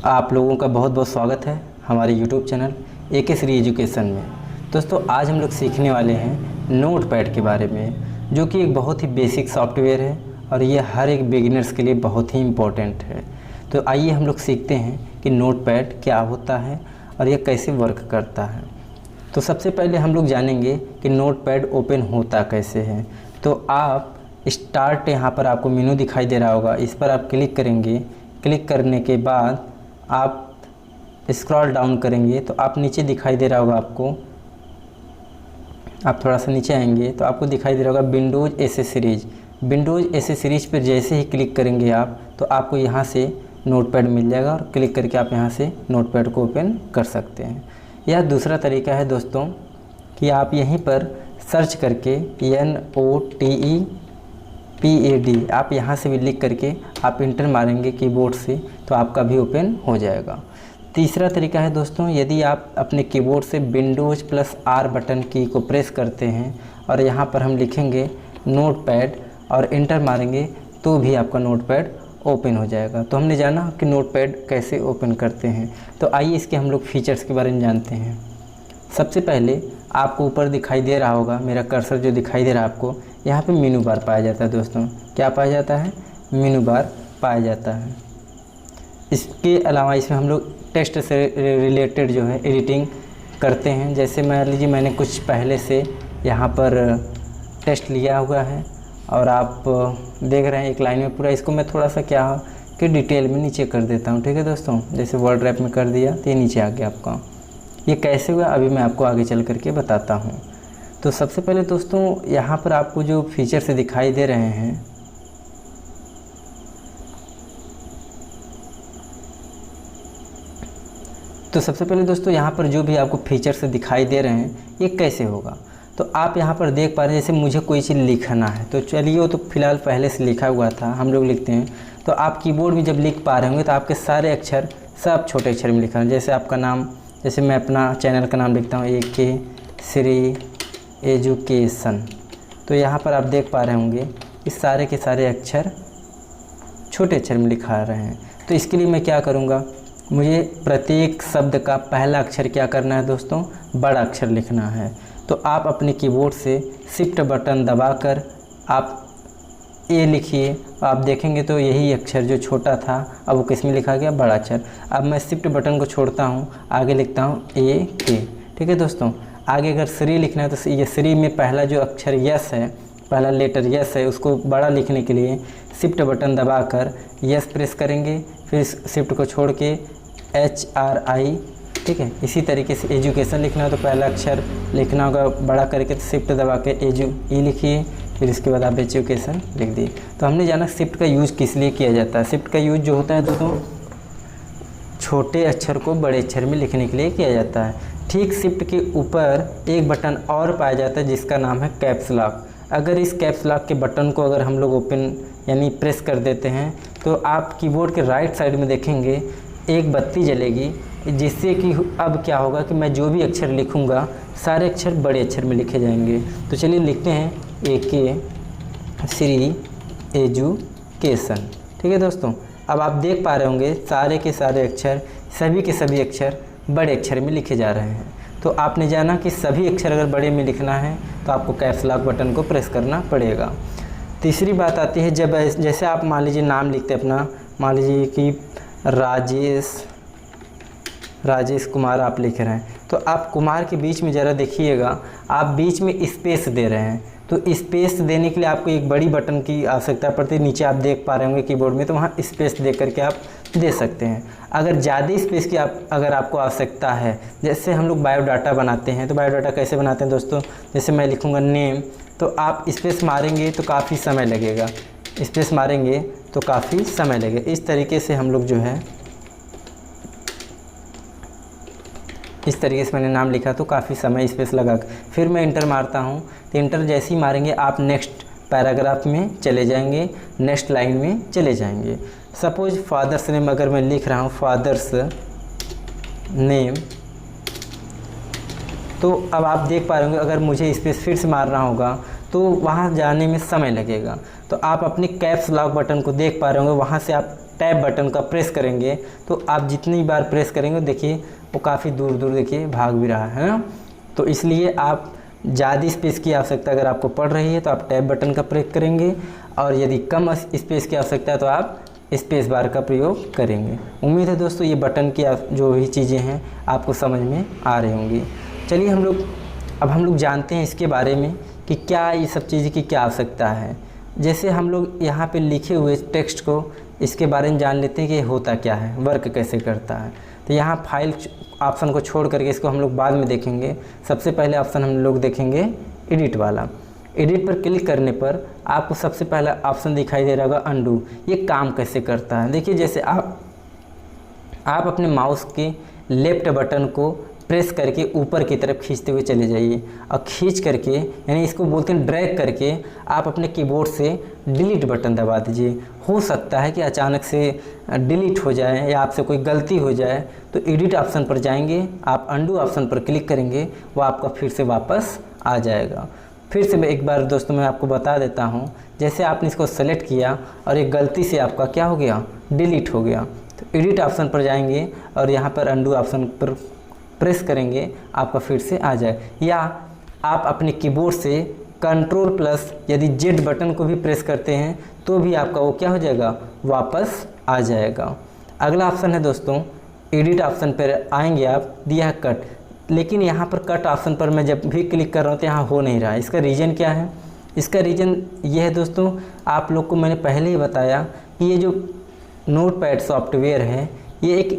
आप लोगों का बहुत बहुत स्वागत है हमारे YouTube channel AK Shri education में। दोस्तों आज हम लोग सीखने वाले हैं नोटपैड के बारे में, जो कि एक बहुत ही बेसिक सॉफ्टवेयर है और ये हर एक बिगिनर्स के लिए बहुत ही इम्पोर्टेंट है। तो आइए हम लोग सीखते हैं कि नोटपैड क्या होता है और ये कैसे वर्क करता है। तो सबसे पहले हम लोग जानेंगे कि नोटपैड ओपन होता कैसे है। तो आप स्टार्ट, यहाँ पर आपको मेनू दिखाई दे रहा होगा, इस पर आप क्लिक करेंगे। क्लिक करने के बाद आप स्क्रॉल डाउन करेंगे तो आप नीचे दिखाई दे रहा होगा आपको, आप थोड़ा सा नीचे आएंगे तो आपको दिखाई दे रहा होगा विंडोज़ एसे सीरीज। विंडोज़ एसे सीरीज पर जैसे ही क्लिक करेंगे आप तो आपको यहाँ से नोटपैड मिल जाएगा और क्लिक करके आप यहाँ से नोटपैड को ओपन कर सकते हैं। यह दूसरा तरीका है दोस्तों कि आप यहीं पर सर्च करके NOTEPAD आप यहाँ से भी लिख करके आप इंटर मारेंगे कीबोर्ड से तो आपका भी ओपन हो जाएगा। तीसरा तरीका है दोस्तों, यदि आप अपने कीबोर्ड से विंडोज़ प्लस R बटन की को प्रेस करते हैं और यहाँ पर हम लिखेंगे नोटपैड और इंटर मारेंगे तो भी आपका नोटपैड ओपन हो जाएगा। तो हमने जाना कि नोटपैड कैसे ओपन करते हैं। तो आइए इसके हम लोग फीचर्स के बारे में जानते हैं। सबसे पहले आपको ऊपर दिखाई दे रहा होगा, मेरा कर्सर जो दिखाई दे रहा है आपको, यहाँ पे मेनू बार पाया जाता है। दोस्तों क्या पाया जाता है? मेनू बार पाया जाता है। इसके अलावा इसमें हम लोग टेक्स्ट से रिलेटेड जो है एडिटिंग करते हैं। जैसे मान लीजिए मैंने कुछ पहले से यहाँ पर टेक्स्ट लिया हुआ है और आप देख रहे हैं एक लाइन में पूरा, इसको मैं थोड़ा सा क्या कि डिटेल में नीचे कर देता हूँ। ठीक है दोस्तों, जैसे वर्ड रैप में कर दिया तो ये नीचे आ गया आपका। ये कैसे हुआ अभी मैं आपको आगे चल करके बताता हूँ। तो सबसे पहले दोस्तों यहाँ पर आपको जो फीचर से दिखाई दे रहे हैं, तो सबसे पहले दोस्तों यहाँ पर जो भी आपको फीचर से दिखाई दे रहे हैं ये कैसे होगा। तो आप यहाँ पर देख पा रहे हैं जैसे मुझे कोई चीज़ लिखना है, तो चलिए वो तो फिलहाल पहले से लिखा हुआ था, हम लोग लिखते हैं। तो आप कीबोर्ड में जब लिख पा रहे होंगे तो आपके सारे अक्षर सब छोटे अक्षर में लिखा है। जैसे आपका नाम, जैसे मैं अपना चैनल का नाम लिखता हूँ AK श्री एजुकेशन, तो यहाँ पर आप देख पा रहे होंगे इस सारे के सारे अक्षर छोटे अक्षर में लिखा रहे हैं। तो इसके लिए मैं क्या करूँगा, मुझे प्रत्येक शब्द का पहला अक्षर क्या करना है दोस्तों, बड़ा अक्षर लिखना है। तो आप अपने कीबोर्ड से शिफ्ट बटन दबाकर आप ए लिखिए, आप देखेंगे तो यही अक्षर जो छोटा था अब वो किस में लिखा गया, बड़ा अक्षर। अब मैं शिफ्ट बटन को छोड़ता हूँ, आगे लिखता हूँ AK। ठीक है दोस्तों, आगे अगर श्री लिखना है तो ये श्री में पहला जो अक्षर यस है, पहला लेटर यस है, उसको बड़ा लिखने के लिए शिफ्ट बटन दबाकर यस प्रेस करेंगे, फिर शिफ्ट को छोड़ के HRI। ठीक है, इसी तरीके से एजुकेशन लिखना है तो पहला अक्षर लिखना होगा बड़ा करके, तो शिफ्ट दबा के E लिखिए, फिर इसके बाद आप एजुकेशन लिख दिए। तो हमने जाना शिफ्ट का यूज़ किस लिए किया जाता है। शिफ्ट का यूज़ जो होता है दोस्तों छोटे अक्षर को बड़े अक्षर में लिखने के लिए किया जाता है। ठीक शिफ्ट के ऊपर एक बटन और पाया जाता है जिसका नाम है कैप्स लॉक। अगर इस कैप्स लॉक के बटन को अगर हम लोग ओपन यानी प्रेस कर देते हैं तो आप कीबोर्ड के राइट साइड में देखेंगे एक बत्ती जलेगी, जिससे कि अब क्या होगा कि मैं जो भी अक्षर लिखूंगा सारे अक्षर बड़े अक्षर में लिखे जाएंगे। तो चलिए लिखते हैं AK श्री एजुकेशन। ठीक है दोस्तों, अब आप देख पा रहे होंगे सारे के सारे अक्षर, सभी के सभी अक्षर बड़े अक्षर में लिखे जा रहे हैं। तो आपने जाना कि सभी अक्षर अगर बड़े में लिखना है तो आपको कैप्स लॉक बटन को प्रेस करना पड़ेगा। तीसरी बात आती है, जब जैसे आप मान लीजिए नाम लिखते अपना, मान लीजिए कि राजेश कुमार आप लिख रहे हैं, तो आप कुमार के बीच में ज़रा देखिएगा, आप बीच में स्पेस दे रहे हैं। तो स्पेस देने के लिए आपको एक बड़ी बटन की आवश्यकता पड़ती है। नीचे आप देख पा रहे होंगे कीबोर्ड में, तो वहाँ स्पेस दे करके आप दे सकते हैं। अगर ज़्यादा स्पेस की अगर आपको आवश्यकता है, जैसे हम लोग बायोडाटा बनाते हैं, तो बायोडाटा कैसे बनाते हैं दोस्तों, जैसे मैं लिखूँगा नेम, तो आप स्पेस मारेंगे तो काफ़ी समय लगेगा, स्पेस मारेंगे तो काफ़ी समय लगेगा। इस तरीके से हम लोग जो है, इस तरीके से मैंने नाम लिखा तो काफ़ी समय स्पेस लगा। फिर मैं इंटर मारता हूँ, तो इंटर जैसे ही मारेंगे आप नेक्स्ट पैराग्राफ में चले जाएंगे, नेक्स्ट लाइन में चले जाएंगे। सपोज फादर्स नेम अगर मैं लिख रहा हूँ फादर्स नेम, तो अब आप देख पा रहे होंगे अगर मुझे स्पेस फिर से मारना होगा तो वहाँ जाने में समय लगेगा। तो आप अपने कैप्स लॉक बटन को देख पा रहे होंगे, वहाँ से आप टैब बटन का प्रेस करेंगे तो आप जितनी बार प्रेस करेंगे देखिए वो काफ़ी दूर दूर देखिए भाग भी रहा है ना। तो इसलिए आप ज़्यादा स्पेस की आवश्यकता अगर आपको पड़ रही है तो आप टैब बटन का प्रेस करेंगे, और यदि कम स्पेस की आवश्यकता है तो आप स्पेस बार का प्रयोग करेंगे। उम्मीद है दोस्तों ये बटन की जो भी चीज़ें हैं आपको समझ में आ रही होंगी। चलिए अब हम लोग जानते हैं इसके बारे में कि क्या ये सब चीज़ें की क्या आवश्यकता है। जैसे हम लोग यहाँ पे लिखे हुए टेक्स्ट को इसके बारे में जान लेते हैं कि होता क्या है, वर्क कैसे करता है। तो यहाँ फाइल ऑप्शन को छोड़ करके इसको हम लोग बाद में देखेंगे। सबसे पहले ऑप्शन हम लोग देखेंगे एडिट वाला। एडिट पर क्लिक करने पर आपको सबसे पहला ऑप्शन दिखाई दे रहा होगा अंडू। ये काम कैसे करता है देखिए, जैसे आप अपने माउस के लेफ्ट बटन को प्रेस करके ऊपर की तरफ खींचते हुए चले जाइए, और खींच करके यानी इसको बोलते हैं ड्रैग करके आप अपने कीबोर्ड से डिलीट बटन दबा दीजिए। हो सकता है कि अचानक से डिलीट हो जाए या आपसे कोई गलती हो जाए, तो एडिट ऑप्शन पर जाएंगे, आप अंडू ऑप्शन पर क्लिक करेंगे, वो आपका फिर से वापस आ जाएगा। फिर से एक बार दोस्तों मैं आपको बता देता हूँ, जैसे आपने इसको सेलेक्ट किया और एक गलती से आपका क्या हो गया, डिलीट हो गया, तो एडिट ऑप्शन पर जाएंगे और यहाँ पर अंडू ऑप्शन पर प्रेस करेंगे, आपका फिर से आ जाए। या आप अपने कीबोर्ड से कंट्रोल प्लस यदि जेड बटन को भी प्रेस करते हैं तो भी आपका वो क्या हो जाएगा, वापस आ जाएगा। अगला ऑप्शन है दोस्तों एडिट ऑप्शन पर आएंगे आप, दिया है कट, लेकिन यहाँ पर कट ऑप्शन पर मैं जब भी क्लिक कर रहा हूँ तो यहाँ हो नहीं रहा है। इसका रीज़न क्या है? इसका रीज़न ये है दोस्तों, आप लोग को मैंने पहले ही बताया कि ये जो नोटपैड सॉफ्टवेयर है ये एक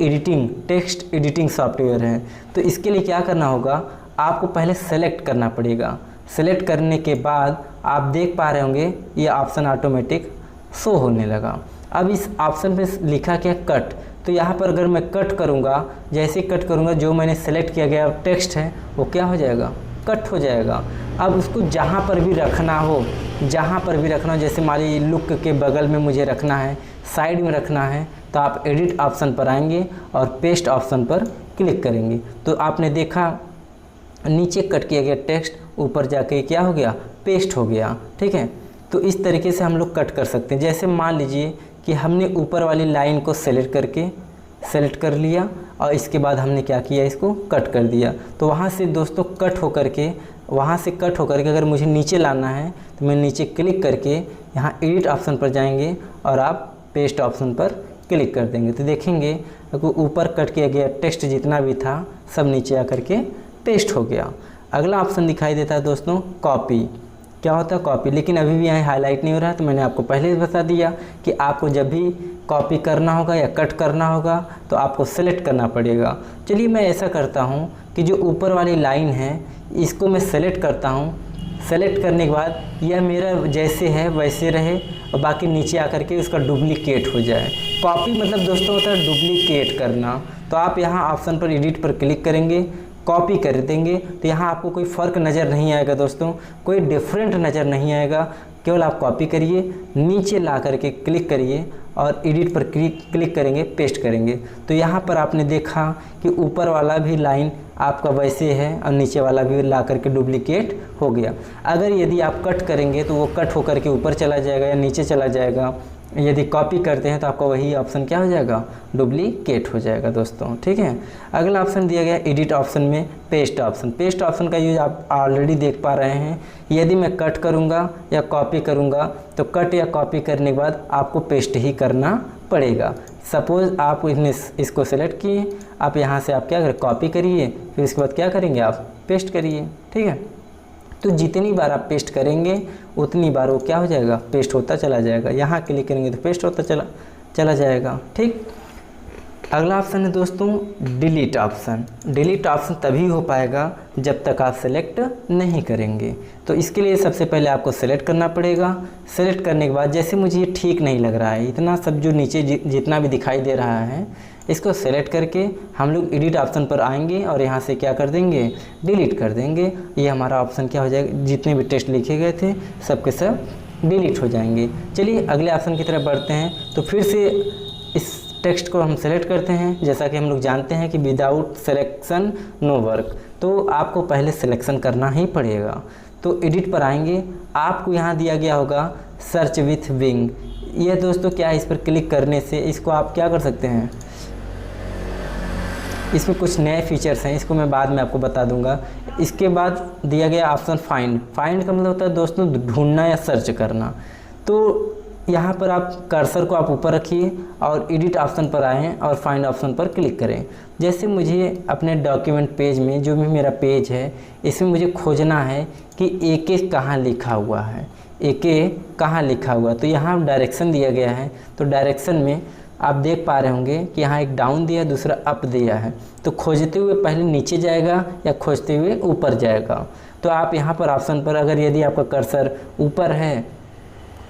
टेक्स्ट एडिटिंग सॉफ्टवेयर है। तो इसके लिए क्या करना होगा, आपको पहले सेलेक्ट करना पड़ेगा। सेलेक्ट करने के बाद आप देख पा रहे होंगे ये ऑप्शन ऑटोमेटिक शो होने लगा। अब इस ऑप्शन पे लिखा क्या, कट, तो यहाँ पर अगर मैं कट करूँगा, जैसे कट करूँगा जो मैंने सेलेक्ट किया गया टेक्स्ट है वो क्या हो जाएगा, कट हो जाएगा। अब उसको जहाँ पर भी रखना हो, जैसे मान लीजिए लुक के बगल में मुझे रखना है, साइड में रखना है, तो आप एडिट ऑप्शन पर आएंगे और पेस्ट ऑप्शन पर क्लिक करेंगे। तो आपने देखा नीचे कट किया गया टेक्स्ट ऊपर जाके क्या हो गया, पेस्ट हो गया। ठीक है, तो इस तरीके से हम लोग कट कर सकते हैं। जैसे मान लीजिए कि हमने ऊपर वाली लाइन को सेलेक्ट कर लिया और इसके बाद हमने क्या किया, इसको कट कर दिया। तो वहाँ से दोस्तों कट होकर के अगर मुझे नीचे लाना है तो मैं नीचे क्लिक करके यहाँ एडिट ऑप्शन पर जाएंगे और आप पेस्ट ऑप्शन पर क्लिक कर देंगे, तो देखेंगे कि ऊपर कट किया गया टेक्स्ट जितना भी था सब नीचे आकर के पेस्ट हो गया। अगला ऑप्शन दिखाई देता है दोस्तों कॉपी। क्या होता है कॉपी, लेकिन अभी भी यहाँ हाईलाइट नहीं हो रहा है, तो मैंने आपको पहले ही बता दिया कि आपको जब भी कॉपी करना होगा या कट करना होगा तो आपको सेलेक्ट करना पड़ेगा। चलिए मैं ऐसा करता हूँ कि जो ऊपर वाली लाइन है इसको मैं सेलेक्ट करता हूँ। सेलेक्ट करने के बाद यह मेरा जैसे है वैसे रहे और बाकी नीचे आकर के उसका डुप्लीकेट हो जाए। कॉपी मतलब दोस्तों होता है डुप्लीकेट करना। तो आप यहाँ ऑप्शन पर एडिट पर क्लिक करेंगे, कॉपी कर देंगे, तो यहाँ आपको कोई फ़र्क नज़र नहीं आएगा दोस्तों, कोई डिफरेंट नज़र नहीं आएगा। केवल आप कॉपी करिए, नीचे ला करके क्लिक करिए और एडिट पर क्लिक करेंगे, पेस्ट करेंगे। तो यहाँ पर आपने देखा कि ऊपर वाला भी लाइन आपका वैसे है और नीचे वाला भी ला करके डुप्लीकेट हो गया। अगर यदि आप कट करेंगे तो वो कट होकर के ऊपर चला जाएगा या नीचे चला जाएगा। यदि कॉपी करते हैं तो आपका वही ऑप्शन क्या हो जाएगा, डुप्लीकेट हो जाएगा दोस्तों। ठीक है, अगला ऑप्शन दिया गया एडिट ऑप्शन में पेस्ट ऑप्शन। पेस्ट ऑप्शन का यूज आप ऑलरेडी देख पा रहे हैं। यदि मैं कट करूंगा या कॉपी करूंगा तो कट या कॉपी करने के बाद आपको पेस्ट ही करना पड़ेगा। सपोज़ आप इसको सेलेक्ट किए, आप यहाँ से आप क्या करें, कॉपी करिए, फिर इसके बाद क्या करेंगे, आप पेस्ट करिए। ठीक है, तो जितनी बार आप पेस्ट करेंगे उतनी बार वो क्या हो जाएगा, पेस्ट होता चला जाएगा। यहाँ क्लिक करेंगे तो पेस्ट होता चला जाएगा। ठीक, अगला ऑप्शन है दोस्तों डिलीट ऑप्शन। डिलीट ऑप्शन तभी हो पाएगा जब तक आप सेलेक्ट नहीं करेंगे। तो इसके लिए सबसे पहले आपको सेलेक्ट करना पड़ेगा। सेलेक्ट करने के बाद जैसे मुझे ये ठीक नहीं लग रहा है, इतना सब जो नीचे जितना भी दिखाई दे रहा है, इसको सेलेक्ट करके हम लोग एडिट ऑप्शन पर आएंगे और यहाँ से क्या कर देंगे, डिलीट कर देंगे। ये हमारा ऑप्शन क्या हो जाएगा, जितने भी टेक्स्ट लिखे गए थे सब के सब डिलीट हो जाएंगे। चलिए अगले ऑप्शन की तरफ बढ़ते हैं। तो फिर से इस टेक्स्ट को हम सेलेक्ट करते हैं। जैसा कि हम लोग जानते हैं कि विदाउट सिलेक्शन नो वर्क, तो आपको पहले सिलेक्शन करना ही पड़ेगा। तो एडिट पर आएंगे, आपको यहाँ दिया गया होगा सर्च विथ बिंग। ये दोस्तों क्या है, इस पर क्लिक करने से इसको आप क्या कर सकते हैं, इसमें कुछ नए फीचर्स हैं, इसको मैं बाद में आपको बता दूंगा। इसके बाद दिया गया ऑप्शन फाइंड। फाइंड का मतलब होता है दोस्तों ढूंढना या सर्च करना। तो यहाँ पर आप कर्सर को आप ऊपर रखिए और एडिट ऑप्शन पर आएँ और फाइंड ऑप्शन पर क्लिक करें। जैसे मुझे अपने डॉक्यूमेंट पेज में, जो भी मेरा पेज है, इसमें मुझे खोजना है कि AK कहाँ लिखा हुआ है, AK कहाँ लिखा हुआ है। तो यहाँ डायरेक्शन दिया गया है, तो डायरेक्शन में आप देख पा रहे होंगे कि यहाँ एक डाउन दिया, दूसरा अप दिया है। तो खोजते हुए पहले नीचे जाएगा या खोजते हुए ऊपर जाएगा। तो आप यहाँ पर ऑप्शन पर, अगर यदि आपका कर्सर ऊपर है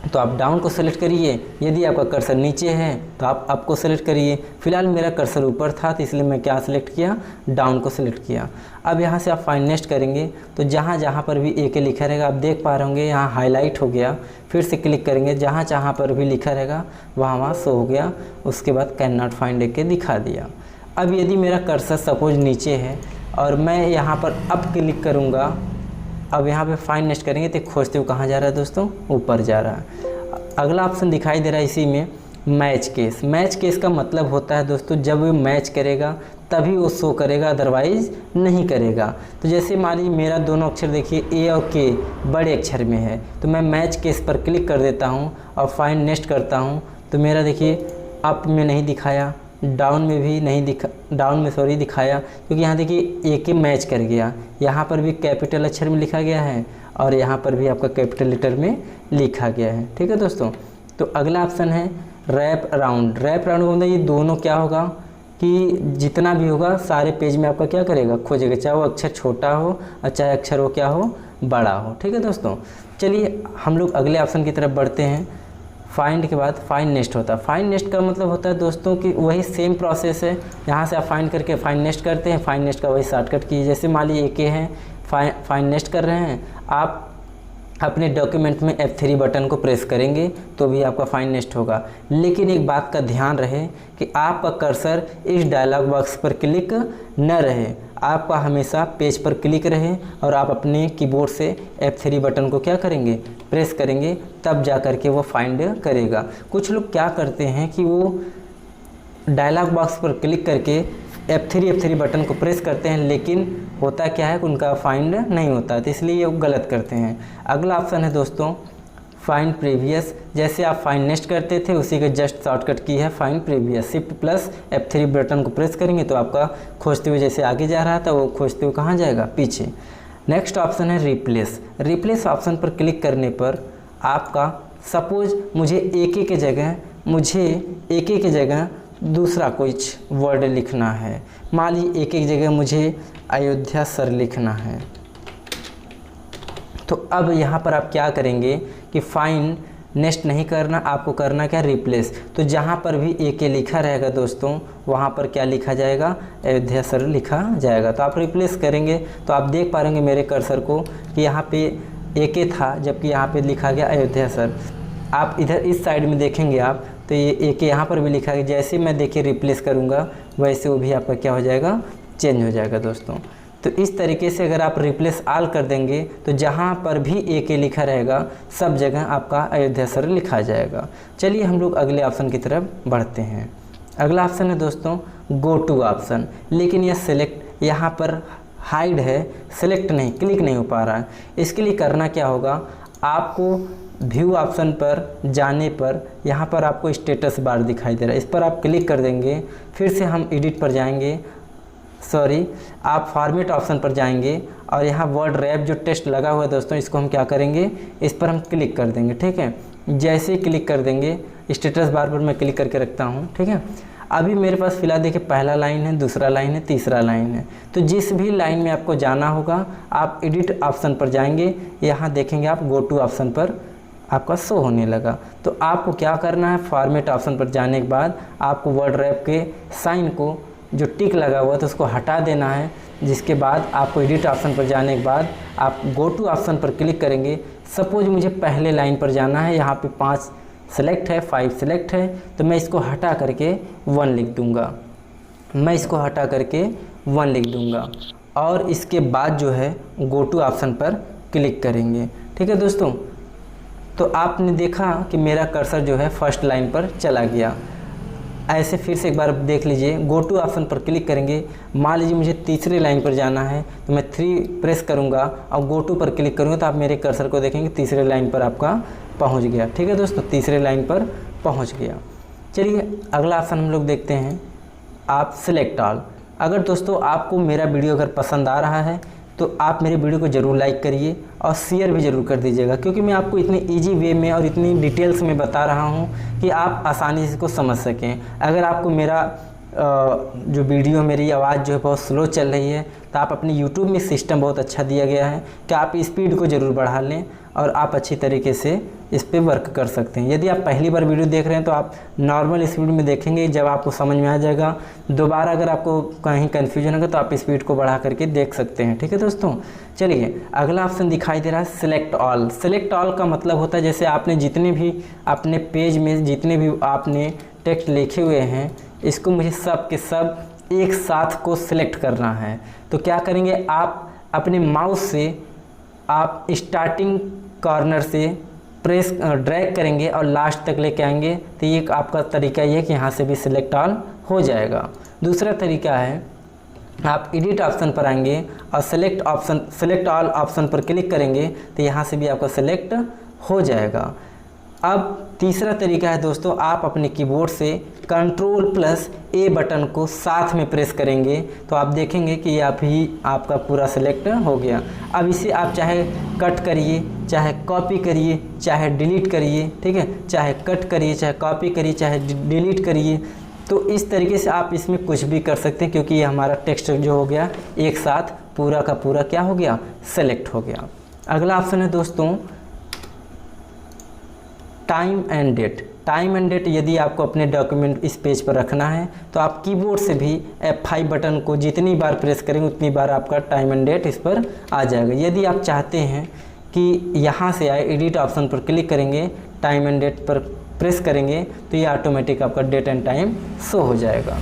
तो आप डाउन को सेलेक्ट करिए, यदि आपका कर्सर नीचे है तो आप अप को सेलेक्ट करिए। फिलहाल मेरा कर्सर ऊपर था तो इसलिए मैं क्या सेलेक्ट किया, डाउन को सेलेक्ट किया। अब यहाँ से आप फाइंड नेक्स्ट करेंगे तो जहाँ जहाँ पर भी AK लिखा रहेगा, आप देख पा रहे होंगे यहाँ हाईलाइट हो गया। फिर से क्लिक करेंगे, जहाँ जहाँ पर भी लिखा रहेगा वहाँ वहाँ शो हो गया। उसके बाद कैन नॉट फाइंड AK दिखा दिया। अब यदि मेरा कर्सर सपोज नीचे है और मैं यहाँ पर अप क्लिक करूँगा, अब यहाँ पे फाइंड नेक्स्ट करेंगे तो खोजते हुए कहाँ जा रहा है दोस्तों, ऊपर जा रहा है। अगला ऑप्शन दिखाई दे रहा है इसी में मैच केस। मैच केस का मतलब होता है दोस्तों जब वो मैच करेगा तभी वो शो करेगा, अदरवाइज नहीं करेगा। तो जैसे मान लीजिए मेरा दोनों अक्षर देखिए A और K बड़े अक्षर में है, तो मैं मैच केस पर क्लिक कर देता हूँ और फाइंड नेक्स्ट करता हूँ। तो मेरा देखिए अप में नहीं दिखाया, डाउन में भी नहीं दिखाया, क्योंकि यहाँ देखिए AK मैच कर गया। यहाँ पर भी कैपिटल अक्षर में लिखा गया है और यहाँ पर भी आपका कैपिटल लेटर में लिखा गया है। ठीक है दोस्तों। तो अगला ऑप्शन है रैप अराउंड। रैप अराउंड का मतलब ये दोनों क्या होगा कि जितना भी होगा सारे पेज में आपका क्या करेगा, खोजेगा, चाहे वो अक्षर छोटा हो और चाहे अक्षर वो क्या हो, बड़ा हो। ठीक है दोस्तों। चलिए हम लोग अगले ऑप्शन की तरफ बढ़ते हैं। फाइंड के बाद फाइंड नेक्स्ट होता है। फाइंड नेक्स्ट का मतलब होता है दोस्तों कि वही सेम प्रोसेस है, यहाँ से आप फाइंड करके फाइंड नेक्स्ट करते हैं। फाइंड नेक्स्ट का वही शॉर्टकट कीजिए। जैसे मान लीजिए AK है, फाइंड नेक्स्ट कर रहे हैं, आप अपने डॉक्यूमेंट में F3 बटन को प्रेस करेंगे तो भी आपका फाइंड नेक्स्ट होगा। लेकिन एक बात का ध्यान रहे कि आपका कर्सर इस डायलॉग बॉक्स पर क्लिक न रहे, आपका हमेशा पेज पर क्लिक रहे और आप अपने कीबोर्ड से F3 बटन को क्या करेंगे, प्रेस करेंगे, तब जा कर के वो फाइंड करेगा। कुछ लोग क्या करते हैं कि वो डायलॉग बॉक्स पर क्लिक करके F3 बटन को प्रेस करते हैं, लेकिन होता क्या है कि उनका फाइंड नहीं होता, तो इसलिए ये गलत करते हैं। अगला ऑप्शन है दोस्तों फाइंड प्रीवियस। जैसे आप फाइंड नेक्स्ट करते थे उसी का जस्ट शॉर्टकट की है find previous. Shift plus F3 button को प्रेस करेंगे तो आपका खोजते हुए जैसे आगे जा रहा था वो खोजते हुए कहाँ जाएगा, पीछे। नेक्स्ट ऑप्शन है रिप्लेस। रिप्लेस ऑप्शन पर क्लिक करने पर आपका सपोज मुझे AK के जगह दूसरा कुछ वर्ड लिखना है, मान लीजिए AK की जगह मुझे अयोध्या सर लिखना है। तो अब यहाँ पर आप क्या करेंगे कि फाइंड नेक्स्ट नहीं करना, आपको करना क्या, रिप्लेस। तो जहाँ पर भी AK लिखा रहेगा दोस्तों वहाँ पर क्या लिखा जाएगा, अयोध्या सर लिखा जाएगा। तो आप रिप्लेस करेंगे तो आप देख पाएंगे मेरे कर्सर को कि यहाँ पे AK था जबकि यहाँ पे लिखा गया अयोध्या सर। आप इधर इस साइड में देखेंगे आप तो ये AK यहाँ पर भी लिखा है। जैसे मैं देखिए रिप्लेस करूँगा वैसे वो भी आपका क्या हो जाएगा, चेंज हो जाएगा दोस्तों। तो इस तरीके से अगर आप रिप्लेस ऑल कर देंगे तो जहाँ पर भी AK लिखा रहेगा सब जगह आपका अयोध्या सर लिखा जाएगा। चलिए हम लोग अगले ऑप्शन की तरफ बढ़ते हैं। अगला ऑप्शन है दोस्तों गो टू ऑप्शन, लेकिन यह सिलेक्ट यहाँ पर हाइड है, सिलेक्ट नहीं, क्लिक नहीं हो पा रहा है। इसके लिए करना क्या होगा, आपको व्यू ऑप्शन पर जाने पर यहाँ पर आपको स्टेटस बार दिखाई दे रहा है, इस पर आप क्लिक कर देंगे। फिर से हम एडिट पर जाएंगे, आप फॉर्मेट ऑप्शन पर जाएंगे और यहाँ वर्ड रैप जो टेक्स्ट लगा हुआ है दोस्तों इसको हम क्या करेंगे, इस पर हम क्लिक कर देंगे। ठीक है, जैसे ही क्लिक कर देंगे स्टेटस बार पर मैं क्लिक करके रखता हूँ। ठीक है, अभी मेरे पास फिलहाल देखिए पहला लाइन है, दूसरा लाइन है, तीसरा लाइन है। तो जिस भी लाइन में आपको जाना होगा आप एडिट ऑप्शन पर जाएंगे, यहाँ देखेंगे आप गो टू ऑप्शन पर आपका शो होने लगा। तो आपको क्या करना है, फॉर्मेट ऑप्शन पर जाने के बाद आपको वर्ड रैप के साइन को जो टिक लगा हुआ तो उसको हटा देना है। जिसके बाद आपको एडिट ऑप्शन पर जाने के बाद आप गो टू ऑप्शन पर क्लिक करेंगे। सपोज मुझे पहले लाइन पर जाना है, यहाँ पे 5 सेलेक्ट है, 5 सेलेक्ट है, तो मैं इसको हटा करके 1 लिख दूँगा। और इसके बाद जो है गो टू ऑप्शन पर क्लिक करेंगे। ठीक है दोस्तों, तो आपने देखा कि मेरा कर्सर जो है फर्स्ट लाइन पर चला गया। ऐसे फिर से एक बार देख लीजिए, गो टू ऑप्शन पर क्लिक करेंगे। मान लीजिए मुझे तीसरी लाइन पर जाना है तो मैं 3 प्रेस करूंगा और गो टू पर क्लिक करूंगा तो आप मेरे कर्सर को देखेंगे तीसरे लाइन पर आपका पहुंच गया। ठीक है दोस्तों, तीसरे लाइन पर पहुंच गया। चलिए अगला ऑप्शन हम लोग देखते हैं, आप सिलेक्ट ऑल। अगर दोस्तों आपको मेरा वीडियो अगर पसंद आ रहा है तो आप मेरे वीडियो को ज़रूर लाइक करिए और शेयर भी ज़रूर कर दीजिएगा, क्योंकि मैं आपको इतनी इजी वे में और इतनी डिटेल्स में बता रहा हूँ कि आप आसानी से इसको समझ सकें। अगर आपको मेरा जो वीडियो, मेरी आवाज़ जो है बहुत स्लो चल रही है तो आप अपने YouTube में सिस्टम बहुत अच्छा दिया गया है कि आप स्पीड को ज़रूर बढ़ा लें और आप अच्छी तरीके से इस पर वर्क कर सकते हैं। यदि आप पहली बार वीडियो देख रहे हैं तो आप नॉर्मल स्पीड में देखेंगे, जब आपको समझ में आ जाएगा दोबारा अगर आपको कहीं कन्फ्यूजन होगा तो आप स्पीड को बढ़ा करके देख सकते हैं। ठीक है दोस्तों, चलिए अगला ऑप्शन दिखाई दे रहा है सिलेक्ट ऑल। सिलेक्ट ऑल का मतलब होता है जैसे आपने जितने भी अपने पेज में जितने भी आपने टेक्स्ट लिखे हुए हैं, इसको मुझे सब के सब एक साथ को सिलेक्ट करना है। तो क्या करेंगे, आप अपने माउस से आप स्टार्टिंग कॉर्नर से प्रेस ड्रैग करेंगे और लास्ट तक लेके आएंगे तो ये आपका तरीका ये है कि यहाँ से भी सिलेक्ट ऑल हो जाएगा। दूसरा तरीका है, आप एडिट ऑप्शन पर आएंगे और सेलेक्ट ऑल ऑप्शन पर क्लिक करेंगे तो यहाँ से भी आपका सिलेक्ट हो जाएगा। अब तीसरा तरीका है दोस्तों, आप अपने कीबोर्ड से Ctrl+A बटन को साथ में प्रेस करेंगे तो आप देखेंगे कि आपका पूरा सिलेक्ट हो गया। अब इसे आप चाहे कट करिए, चाहे कॉपी करिए, चाहे डिलीट करिए। ठीक है, चाहे कट करिए, चाहे कॉपी करिए, चाहे डिलीट करिए। तो इस तरीके से आप इसमें कुछ भी कर सकते हैं, क्योंकि ये हमारा टेक्स्ट जो हो गया एक साथ पूरा का पूरा क्या हो गया, सेलेक्ट हो गया। अगला ऑप्शन है दोस्तों time and date. Time and date यदि आपको अपने डॉक्यूमेंट इस पेज पर रखना है तो आप कीबोर्ड से भी F5 बटन को जितनी बार प्रेस करेंगे उतनी बार आपका टाइम एंड डेट इस पर आ जाएगा। यदि आप चाहते हैं कि यहाँ से आए, एडिट ऑप्शन पर क्लिक करेंगे, टाइम एंड डेट पर प्रेस करेंगे तो ये ऑटोमेटिक आपका डेट एंड टाइम शो हो जाएगा।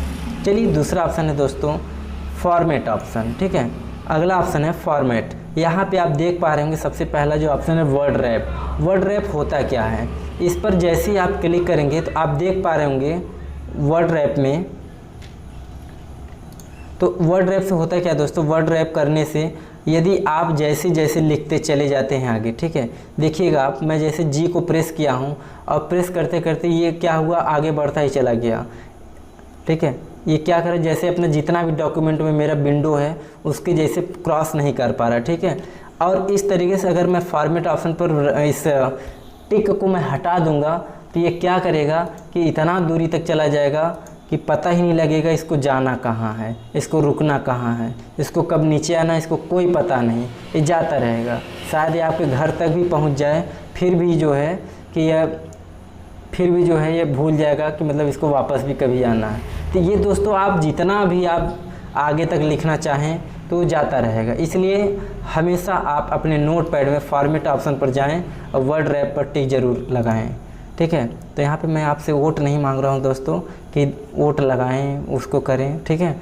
चलिए दूसरा ऑप्शन है दोस्तों फॉर्मेट ऑप्शन। ठीक है, अगला ऑप्शन है फॉर्मेट। यहाँ पे आप देख पा रहे होंगे सबसे पहला जो ऑप्शन है वर्ड रैप। वर्ड रैप होता क्या है, इस पर जैसे ही आप क्लिक करेंगे तो आप देख पा रहे होंगे वर्ड रैप में। तो वर्ड रैप से होता क्या दोस्तों, वर्ड रैप करने से यदि आप जैसे जैसे लिखते चले जाते हैं आगे, ठीक है, देखिएगा आप, मैं जैसे जी को प्रेस किया हूँ और प्रेस करते करते ये क्या हुआ, आगे बढ़ता ही चला गया। ठीक है, ये क्या करें, जैसे अपना जितना भी डॉक्यूमेंट में मेरा विंडो है उसके जैसे क्रॉस नहीं कर पा रहा। ठीक है, और इस तरीके से अगर मैं फॉर्मेट ऑप्शन पर इस टिक को मैं हटा दूंगा तो ये क्या करेगा कि इतना दूरी तक चला जाएगा कि पता ही नहीं लगेगा इसको जाना कहाँ है, इसको रुकना कहाँ है, इसको कब नीचे आना, इसको कोई पता नहीं, ये जाता रहेगा। शायद ये आपके घर तक भी पहुंच जाए, फिर भी जो है ये भूल जाएगा कि मतलब इसको वापस भी कभी आना है। तो ये दोस्तों आप जितना भी आप आगे तक लिखना चाहें तो जाता रहेगा। इसलिए हमेशा आप अपने नोटपैड में फॉर्मेट ऑप्शन पर जाएं और वर्ड रैप पर टिक जरूर लगाएं। ठीक है, तो यहाँ पे मैं आपसे वोट नहीं मांग रहा हूँ दोस्तों कि वोट लगाएं, उसको करें। ठीक है,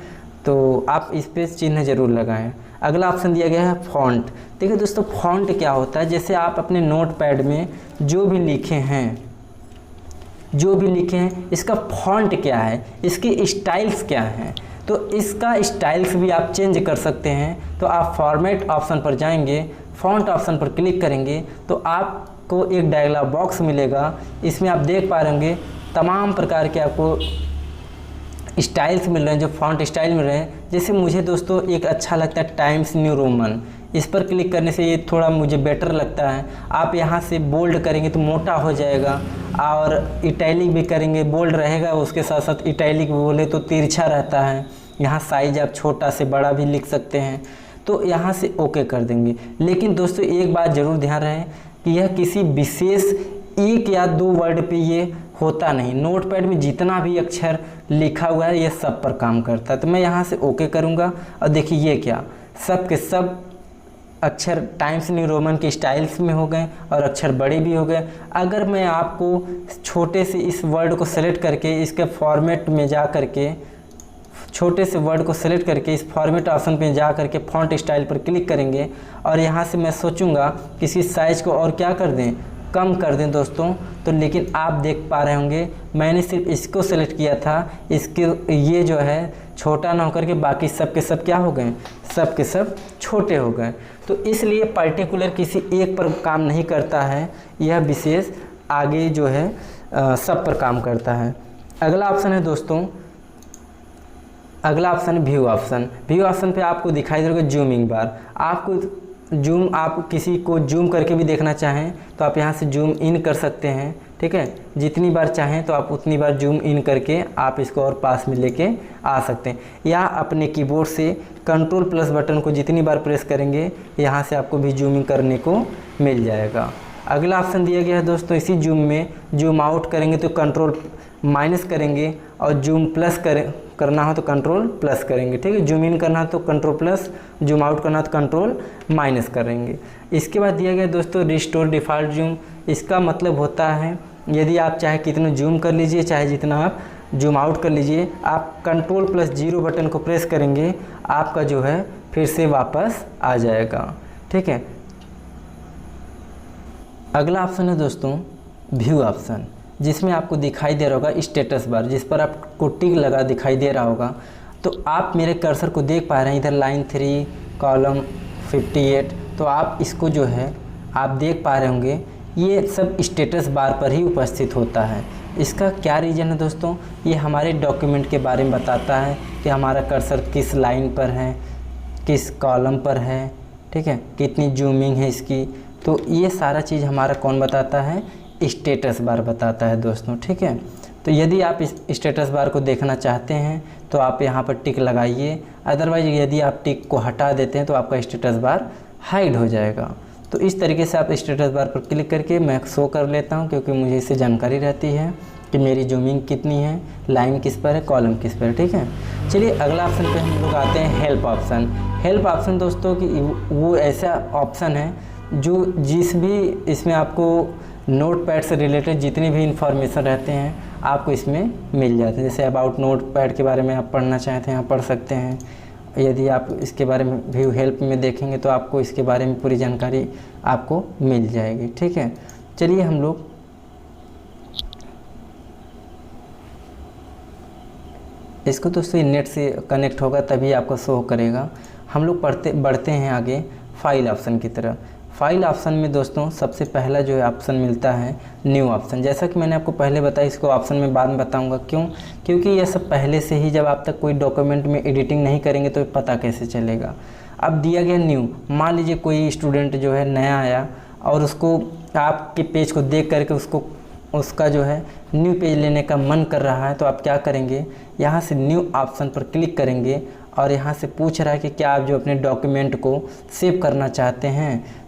तो आप इस पे चिन्ह जरूर लगाएं। अगला ऑप्शन दिया गया है फॉन्ट। देखिए दोस्तों, फॉन्ट क्या होता है, जैसे आप अपने नोटपैड में जो भी लिखे हैं इसका फॉन्ट क्या है, इसकी स्टाइल्स क्या हैं, तो इसका स्टाइल्स भी आप चेंज कर सकते हैं। तो आप फॉर्मेट ऑप्शन पर जाएंगे, फॉन्ट ऑप्शन पर क्लिक करेंगे तो आपको एक डायलॉग बॉक्स मिलेगा। इसमें आप देख पा रहे होंगे तमाम प्रकार के आपको स्टाइल्स मिल रहे हैं, जो फॉन्ट स्टाइल मिल रहे हैं। जैसे मुझे दोस्तों एक अच्छा लगता है टाइम्स न्यू रोमन, इस पर क्लिक करने से ये थोड़ा मुझे बेटर लगता है। आप यहाँ से बोल्ड करेंगे तो मोटा हो जाएगा, और इटैलिक भी करेंगे बोल्ड रहेगा, उसके साथ साथ इटैलिक बोले तो तिरछा रहता है। यहाँ साइज आप छोटा से बड़ा भी लिख सकते हैं, तो यहाँ से ओके कर देंगे। लेकिन दोस्तों एक बात ज़रूर ध्यान रहे कि यह किसी विशेष 1 या 2 वर्ड पे ये होता नहीं। नोटपैड में जितना भी अक्षर लिखा हुआ है ये सब पर काम करता है। तो मैं यहाँ से ओके करूँगा और देखिए ये क्या, सब के सब अक्षर टाइम्स न्यू रोमन के स्टाइल्स में हो गए और अक्षर बड़े भी हो गए। अगर मैं आपको छोटे से इस वर्ड को सेलेक्ट करके इसके फॉर्मेट में जा करके छोटे से वर्ड को सेलेक्ट करके इस फॉर्मेट ऑप्शन पे जा करके फॉन्ट स्टाइल पर क्लिक करेंगे और यहाँ से मैं सोचूंगा कि इसकी साइज़ को और क्या कर दें, कम कर दें दोस्तों। तो लेकिन आप देख पा रहे होंगे मैंने सिर्फ इसको सेलेक्ट किया था, इसके ये जो है छोटा ना होकर के बाकी सब के सब क्या हो गए, सब के सब छोटे हो गए। तो इसलिए पर्टिकुलर किसी एक पर काम नहीं करता है, यह विशेष आगे जो है सब पर काम करता है। अगला ऑप्शन है दोस्तों, अगला ऑप्शन है व्यू ऑप्शन। व्यू ऑप्शन पे आपको दिखाई देगा जूमिंग बार। आपको जूम, आप किसी को जूम करके भी देखना चाहें तो आप यहाँ से जूम इन कर सकते हैं, ठीक है। जितनी बार चाहें तो आप उतनी बार जूम इन करके आप इसको और पास में लेके आ सकते हैं। या अपने कीबोर्ड से कंट्रोल प्लस बटन को जितनी बार प्रेस करेंगे यहाँ से आपको भी जूमिंग करने को मिल जाएगा। अगला ऑप्शन दिया गया है दोस्तों, इसी जूम में जूम आउट करेंगे तो कंट्रोल माइनस करेंगे और जूम प्लस करना हो तो कंट्रोल प्लस करेंगे, ठीक है। जूम इन करना हो तो कंट्रोल प्लस, जूम आउट करना हो तो कंट्रोल माइनस करेंगे। इसके बाद दिया गया दोस्तों रिस्टोर डिफ़ॉल्ट जूम। इसका मतलब होता है यदि आप चाहे कितना जूम कर लीजिए, चाहे जितना आप जूम आउट कर लीजिए, आप कंट्रोल प्लस 0 बटन को प्रेस करेंगे आपका जो है फिर से वापस आ जाएगा, ठीक है। अगला ऑप्शन है दोस्तों व्यू ऑप्शन, जिसमें आपको दिखाई दे रहा होगा स्टेटस बार, जिस पर आपको टिक लगा दिखाई दे रहा होगा। तो आप मेरे कर्सर को देख पा रहे हैं इधर लाइन 3 कॉलम 58, तो आप इसको जो है आप देख पा रहे होंगे ये सब स्टेटस बार पर ही उपस्थित होता है। इसका क्या रीज़न है दोस्तों, ये हमारे डॉक्यूमेंट के बारे में बताता है कि हमारा कर्सर किस लाइन पर है, किस कॉलम पर है, ठीक है, कितनी जूमिंग है इसकी। तो ये सारा चीज़ हमारा कौन बताता है, स्टेटस बार बताता है दोस्तों, ठीक है। तो यदि आप इस स्टेटस बार को देखना चाहते हैं तो आप यहाँ पर टिक लगाइए, अदरवाइज यदि आप टिक को हटा देते हैं तो आपका स्टेटस बार हाइड हो जाएगा। तो इस तरीके से आप स्टेटस बार पर क्लिक करके मैं शो कर लेता हूँ, क्योंकि मुझे इससे जानकारी रहती है कि मेरी जूमिंग कितनी है, लाइन किस पर है, कॉलम किस पर है, ठीक है। चलिए अगला ऑप्शन पे हम लोग आते हैं हेल्प ऑप्शन। हेल्प ऑप्शन दोस्तों कि वो ऐसा ऑप्शन है जो जिस भी इसमें आपको नोटपैड से रिलेटेड जितनी भी इंफॉर्मेशन रहते हैं आपको इसमें मिल जाते हैं। जैसे अबाउट नोटपैड के बारे में आप पढ़ना चाहते हैं आप पढ़ सकते हैं। यदि आप इसके बारे में व्यू हेल्प में देखेंगे तो आपको इसके बारे में पूरी जानकारी आपको मिल जाएगी, ठीक है। चलिए हम लोग इसको दोस्तों नेट से कनेक्ट होगा तभी आपको शो करेगा। हम लोग बढ़ते हैं आगे फाइल ऑप्शन की तरफ। फाइल ऑप्शन में दोस्तों सबसे पहला जो है ऑप्शन मिलता है न्यू ऑप्शन। जैसा कि मैंने आपको पहले बताया, इसको ऑप्शन में बाद में बताऊंगा क्यों, क्योंकि यह सब पहले से ही जब आप तक कोई डॉक्यूमेंट में एडिटिंग नहीं करेंगे तो पता कैसे चलेगा। अब दिया गया न्यू, मान लीजिए कोई स्टूडेंट जो है नया आया और उसको आपके पेज को देख करके उसका जो है न्यू पेज लेने का मन कर रहा है, तो आप क्या करेंगे, यहाँ से न्यू ऑप्शन पर क्लिक करेंगे और यहाँ से पूछ रहा है कि क्या आप जो अपने डॉक्यूमेंट को सेव करना चाहते हैं।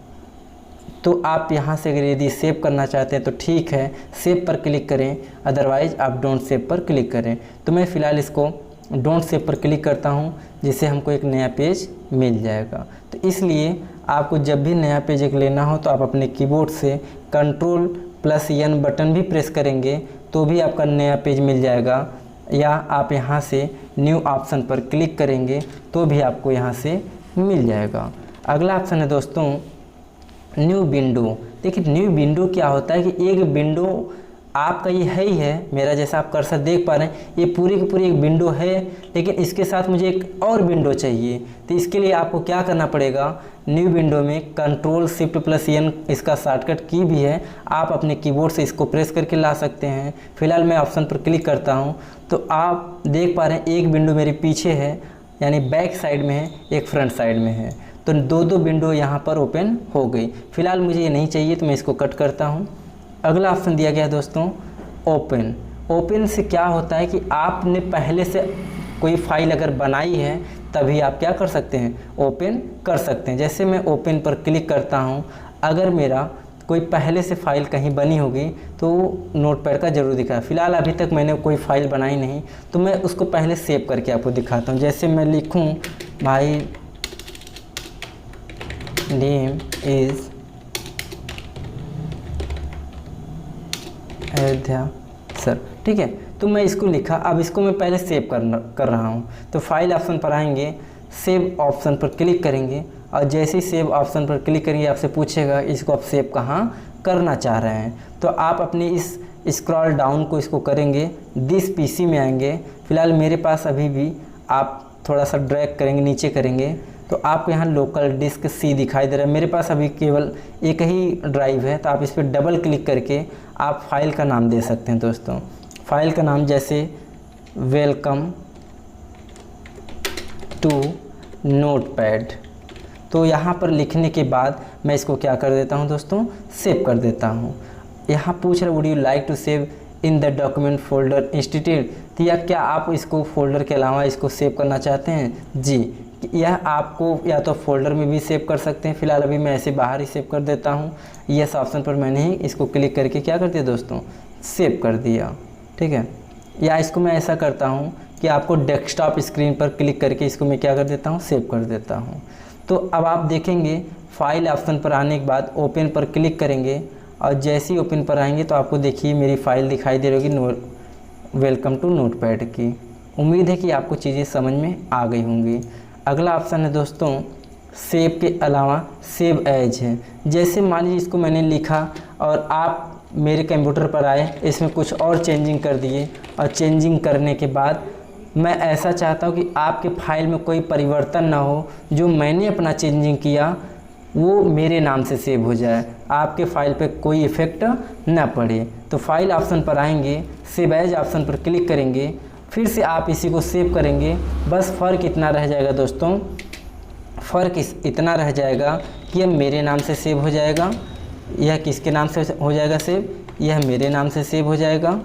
तो आप यहाँ से अगर यदि सेव करना चाहते हैं तो ठीक है, सेव पर क्लिक करें, अदरवाइज़ आप डोंट सेव पर क्लिक करें। तो मैं फ़िलहाल इसको डोंट सेव पर क्लिक करता हूँ, जिससे हमको एक नया पेज मिल जाएगा। तो इसलिए आपको जब भी नया पेज एक लेना हो तो आप अपने कीबोर्ड से Ctrl+N बटन भी प्रेस करेंगे तो भी आपका नया पेज मिल जाएगा, या आप यहाँ से न्यू ऑप्शन पर क्लिक करेंगे तो भी आपको यहाँ से मिल जाएगा। अगला ऑप्शन है दोस्तों न्यू विंडो। देखिए न्यू विंडो क्या होता है कि एक विंडो आपका ये है ही है, मेरा जैसा आप कर्सर देख पा रहे हैं ये पूरी की पूरी एक विंडो है, लेकिन इसके साथ मुझे एक और विंडो चाहिए। तो इसके लिए आपको क्या करना पड़ेगा, न्यू विंडो में Ctrl+Shift+N इसका शॉर्टकट की भी है, आप अपने कीबोर्ड से इसको प्रेस करके ला सकते हैं। फिलहाल मैं ऑप्शन पर क्लिक करता हूँ तो आप देख पा रहे हैं एक विंडो मेरे पीछे है, यानी बैक साइड में है, एक फ्रंट साइड में है, तो दो विंडो यहाँ पर ओपन हो गई। फिलहाल मुझे ये नहीं चाहिए तो मैं इसको कट करता हूँ। अगला ऑप्शन दिया गया है दोस्तों ओपन। ओपन से क्या होता है कि आपने पहले से कोई फाइल अगर बनाई है तभी आप क्या कर सकते हैं, ओपन कर सकते हैं। जैसे मैं ओपन पर क्लिक करता हूँ, अगर मेरा कोई पहले से फाइल कहीं बनी होगी तो नोटपैड का ज़रूर दिखा। फिलहाल अभी तक मैंने कोई फाइल बनाई नहीं तो मैं उसको पहले सेव करके आपको दिखाता हूँ। जैसे मैं लिखूँ भाई नेम इज़ अयोध्या सर, ठीक है। तो मैं इसको लिखा, अब इसको मैं पहले सेव कर रहा हूँ। तो फाइल ऑप्शन पर आएंगे, सेव ऑप्शन पर क्लिक करेंगे और जैसे ही सेव ऑप्शन पर क्लिक करेंगे आपसे पूछेगा इसको आप सेव कहाँ करना चाह रहे हैं। तो आप अपनी इस स्क्रॉल डाउन को इसको करेंगे, दिस पीसी में आएंगे। फ़िलहाल मेरे पास अभी भी, आप थोड़ा सा ड्रैग करेंगे, नीचे करेंगे तो आपको यहाँ लोकल डिस्क सी दिखाई दे रहा है। मेरे पास अभी केवल एक ही ड्राइव है, तो आप इस पर डबल क्लिक करके आप फाइल का नाम दे सकते हैं दोस्तों। फाइल का नाम जैसे वेलकम टू नोटपैड। तो यहाँ पर लिखने के बाद मैं इसको क्या कर देता हूँ दोस्तों, सेव कर देता हूँ। यहाँ पूछ रहा है would you like to save in the document folder institute, तो या क्या आप इसको फोल्डर के अलावा इसको सेव करना चाहते हैं। जी, यह आपको या तो फोल्डर में भी सेव कर सकते हैं। फ़िलहाल अभी मैं ऐसे बाहर ही सेव कर देता हूँ। यस ऑप्शन पर मैंने ही इसको क्लिक करके क्या कर दिया दोस्तों, सेव कर दिया, ठीक है। या इसको मैं ऐसा करता हूँ कि आपको डेस्कटॉप स्क्रीन पर क्लिक करके इसको मैं क्या कर देता हूँ, सेव कर देता हूँ। तो अब आप देखेंगे फाइल ऑप्शन पर आने के बाद ओपन पर क्लिक करेंगे और जैसे ही ओपन पर आएंगे तो आपको देखिए मेरी फ़ाइल दिखाई दे रही होगी वेलकम टू नोटपैड की। उम्मीद है कि आपको चीज़ें समझ में आ गई होंगी। अगला ऑप्शन है दोस्तों सेव के अलावा सेव एज है। जैसे मान लीजिए इसको मैंने लिखा और आप मेरे कंप्यूटर पर आए, इसमें कुछ और चेंजिंग कर दिए और चेंजिंग करने के बाद मैं ऐसा चाहता हूँ कि आपके फाइल में कोई परिवर्तन ना हो, जो मैंने अपना चेंजिंग किया वो मेरे नाम से सेव हो जाए, आपके फाइल पे कोई इफ़ेक्ट ना पड़े। तो फाइल ऑप्शन पर आएंगे, सेव एज ऑप्शन पर क्लिक करेंगे, फिर से आप इसी को सेव करेंगे। बस फ़र्क इतना रह जाएगा दोस्तों, फ़र्क इतना रह जाएगा कि यह मेरे नाम से सेव हो जाएगा, यह किसके नाम से हो जाएगा सेव, यह मेरे नाम से सेव हो जाएगा।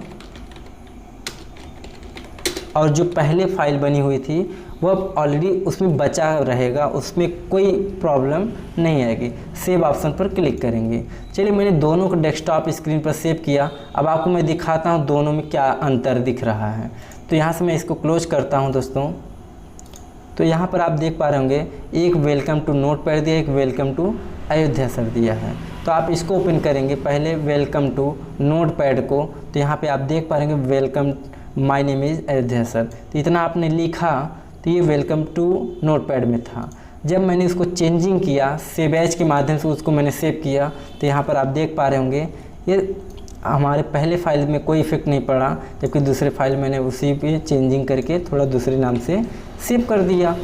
और जो पहले फाइल बनी हुई थी वह ऑलरेडी उसमें बचा रहेगा, उसमें कोई प्रॉब्लम नहीं आएगी। सेव ऑप्शन पर क्लिक करेंगे। चलिए मैंने दोनों को डेस्कटॉप स्क्रीन पर सेव किया। अब आपको मैं दिखाता हूँ दोनों में क्या अंतर दिख रहा है। तो यहाँ से मैं इसको क्लोज करता हूँ दोस्तों। तो यहाँ पर आप देख पा रहे होंगे एक वेलकम टू नोटपैड दिया, एक वेलकम टू अयोध्या सर दिया है। तो आप इसको ओपन करेंगे पहले वेलकम टू नोटपैड को, तो यहाँ पे आप देख पा रहे हैं welcome my name is Ayodhya sir. तो इतना आपने लिखा तो ये वेलकम टू नोटपैड में था। जब मैंने उसको चेंजिंग किया, सेव एज के माध्यम से उसको मैंने सेव किया, तो यहाँ पर आप देख पा रहे होंगे ये हमारे पहले फाइल में कोई इफेक्ट नहीं पड़ा, जबकि दूसरे फाइल मैंने उसी पे चेंजिंग करके थोड़ा दूसरे नाम से सेव कर दिया।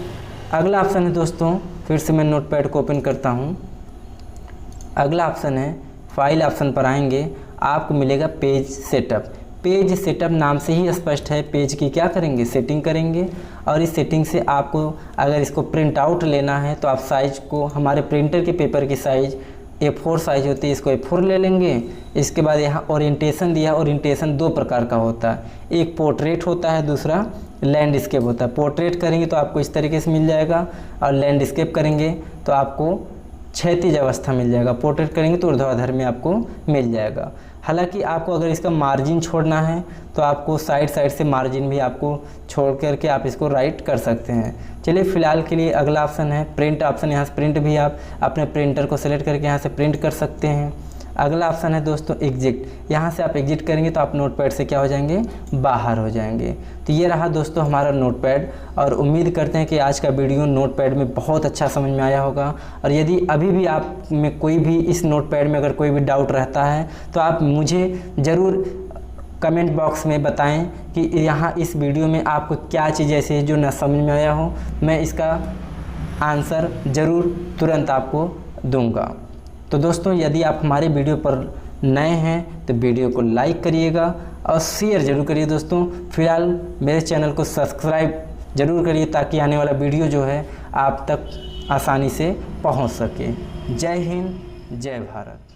अगला ऑप्शन है दोस्तों, फिर से मैं नोटपैड को ओपन करता हूँ। अगला ऑप्शन है फाइल ऑप्शन पर आएंगे, आपको मिलेगा पेज सेटअप। पेज सेटअप नाम से ही स्पष्ट है, पेज की क्या करेंगे, सेटिंग करेंगे। और इस सेटिंग से आपको अगर इसको प्रिंट आउट लेना है तो आप साइज़ को, हमारे प्रिंटर के पेपर की साइज़ A4 साइज़ होती है, इसको A4 ले लेंगे। इसके बाद यहाँ ओरिएंटेशन दिया, ओरिएंटेशन दो प्रकार का होता है, एक पोर्ट्रेट होता है, दूसरा लैंडस्केप होता है। पोर्ट्रेट करेंगे तो आपको इस तरीके से मिल जाएगा और लैंडस्केप करेंगे तो आपको क्षैतिज अवस्था मिल जाएगा, पोर्ट्रेट करेंगे तो ऊर्ध्वाधर में आपको मिल जाएगा। हालांकि आपको अगर इसका मार्जिन छोड़ना है तो आपको साइड से मार्जिन भी आपको छोड़ करके आप इसको राइट कर सकते हैं। चलिए फ़िलहाल के लिए अगला ऑप्शन है प्रिंट ऑप्शन। यहाँ से प्रिंट भी आप अपने प्रिंटर को सेलेक्ट करके यहाँ से प्रिंट कर सकते हैं। अगला ऑप्शन है दोस्तों एग्जिट। यहाँ से आप एग्जिट करेंगे तो आप नोटपैड से क्या हो जाएंगे, बाहर हो जाएंगे। तो ये रहा दोस्तों हमारा नोटपैड, और उम्मीद करते हैं कि आज का वीडियो नोटपैड में बहुत अच्छा समझ में आया होगा। और यदि अभी भी आप में कोई भी इस नोटपैड में अगर कोई भी डाउट रहता है तो आप मुझे ज़रूर कमेंट बॉक्स में बताएं कि यहाँ इस वीडियो में आपको क्या चीज़ ऐसी है जो न समझ में आया हो, मैं इसका आंसर ज़रूर तुरंत आपको दूंगा। तो दोस्तों यदि आप हमारे वीडियो पर नए हैं तो वीडियो को लाइक करिएगा और शेयर ज़रूर करिए दोस्तों। फिलहाल मेरे चैनल को सब्सक्राइब ज़रूर करिए ताकि आने वाला वीडियो जो है आप तक आसानी से पहुंच सके। जय हिंद, जय भारत।